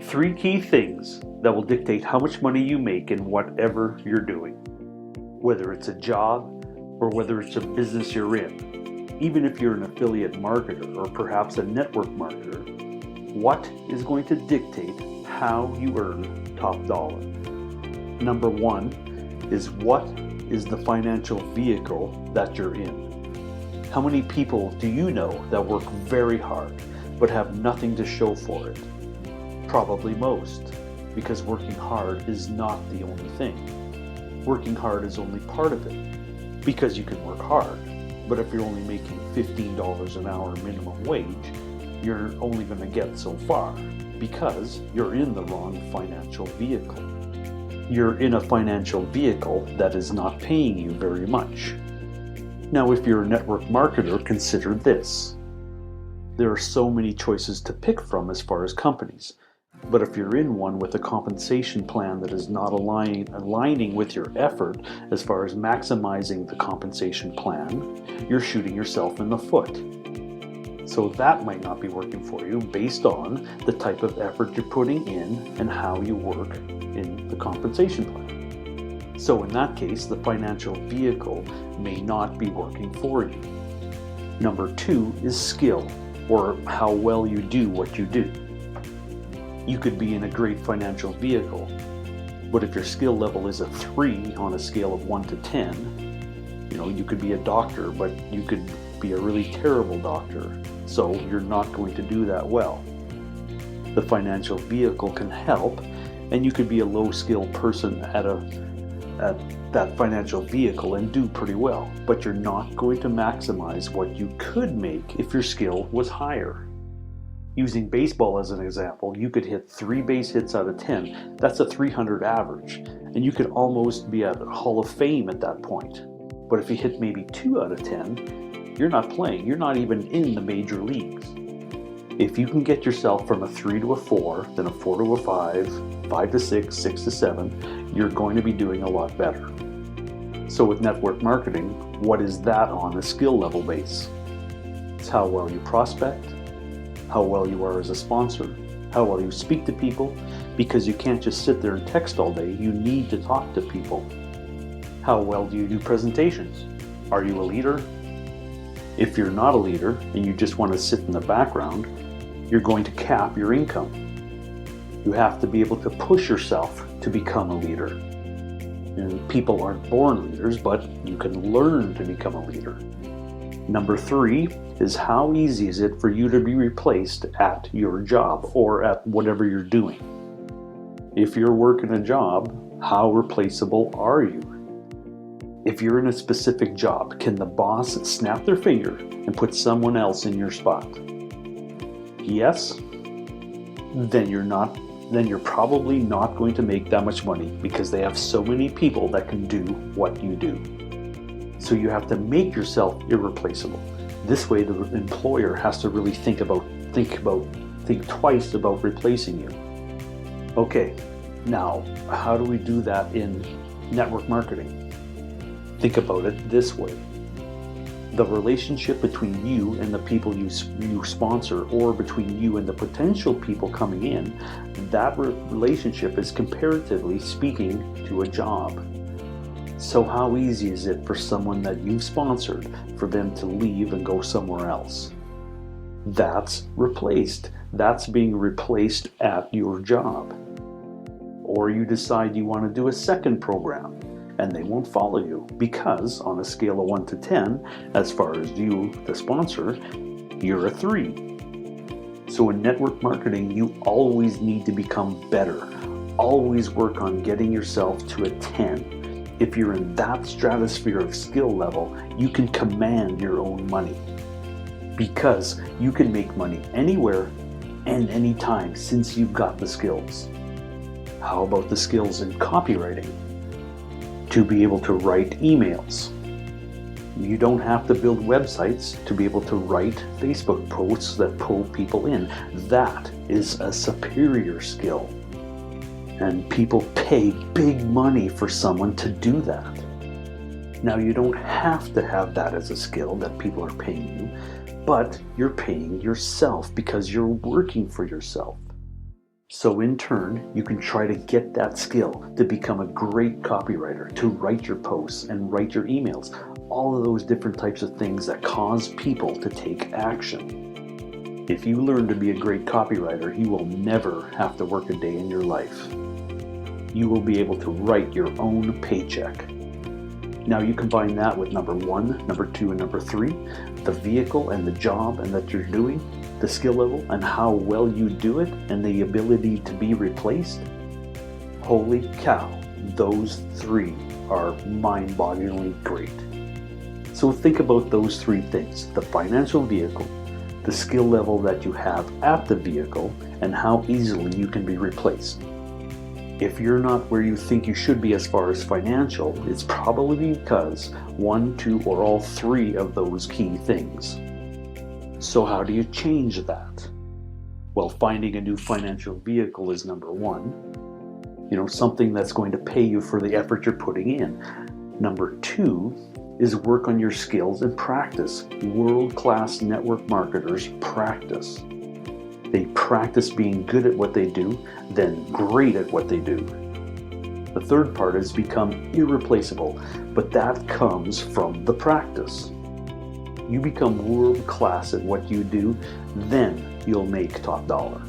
Three key things that will dictate how much money you make in whatever you're doing. Whether it's a job or whether it's a business you're in. Even if you're an affiliate marketer or perhaps a network marketer, what is going to dictate how you earn top dollar? Number one is, what is the financial vehicle that you're in? How many people do you know that work very hard but have nothing to show for it? Probably most, because working hard is not the only thing. Working hard is only part of it, because you can work hard, but if you're only making $15 an hour minimum wage, you're only going to get so far, because you're in the wrong financial vehicle. You're in a financial vehicle that is not paying you very much. Now, if you're a network marketer, consider this. There are so many choices to pick from as far as companies. But if you're in one with a compensation plan that is not aligning with your effort as far as maximizing the compensation plan, you're shooting yourself in the foot. So that might not be working for you based on the type of effort you're putting in and how you work in the compensation plan. So in that case, the financial vehicle may not be working for you. Number two is skill, or how well you do what you do. You could be in a great financial vehicle, but if your skill level is a 3 on a scale of 1 to 10, you could be a doctor, but you could be a really terrible doctor, so you're not going to do that well. The financial vehicle can help, and you could be a low-skill person at that financial vehicle and do pretty well, but you're not going to maximize what you could make if your skill was higher. Using baseball as an example, you could hit 3 base hits out of 10. That's a 300 average, and you could almost be at Hall of Fame at that point. But if you hit maybe 2 out of 10, you're not playing. You're not even in the major leagues. If you can get yourself from a 3 to a 4, then a 4 to a 5, 5 to 6, 6 to 7, you're going to be doing a lot better. So with network marketing, what is that on a skill level base? It's how well you prospect, how well you are as a sponsor, how well you speak to people, because you can't just sit there and text all day. You need to talk to people. How well do you do presentations? Are you a leader? If you're not a leader and you just want to sit in the background, you're going to cap your income. You have to be able to push yourself to become a leader. And people aren't born leaders, but you can learn to become a leader. Number 3 is, how easy is it for you to be replaced at your job or at whatever you're doing? If you're working a job, how replaceable are you? If you're in a specific job, can the boss snap their finger and put someone else in your spot? Yes? Then you're probably not going to make that much money, because they have so many people that can do what you do. So you have to make yourself irreplaceable. This way, the employer has to really think twice about replacing you. Okay, now how do we do that in network marketing? Think about it this way. The relationship between you and the people you sponsor, or between you and the potential people coming in, that relationship is, comparatively speaking, to a job. So how easy is it for someone that you've sponsored for them to leave and go somewhere else? That's replaced. That's being replaced at your job. Or you decide you want to do a second program, and they won't follow you, because on a scale of 1 to 10, as far as you, the sponsor, you're a 3. So in network marketing, you always need to become better. Always work on getting yourself to a 10. If you're in that stratosphere of skill level, you can command your own money, because you can make money anywhere and anytime, since you've got the skills. How about the skills in copywriting? To be able to write emails. You don't have to build websites to be able to write Facebook posts that pull people in. That is a superior skill. And people pay big money for someone to do that. Now, you don't have to have that as a skill that people are paying you, but you're paying yourself because you're working for yourself. So in turn, you can try to get that skill to become a great copywriter, to write your posts and write your emails, all of those different types of things that cause people to take action. If you learn to be a great copywriter, you will never have to work a day in your life. You will be able to write your own paycheck. Now you combine that with number 1, number 2, and number 3, the vehicle and the job and that you're doing, the skill level and how well you do it, and the ability to be replaced. Holy cow, those 3 are mind-bogglingly great. So think about those 3 things: the financial vehicle, the skill level that you have at the vehicle, and how easily you can be replaced. If you're not where you think you should be as far as financial, it's probably because 1, 2, or all 3 of those key things. So how do you change that? Well, finding a new financial vehicle is number 1. Something that's going to pay you for the effort you're putting in. Number 2 is work on your skills and practice. World-class network marketers practice. They practice being good at what they do, then great at what they do. The third part is become irreplaceable, but that comes from the practice. You become world class at what you do, then you'll make top dollar.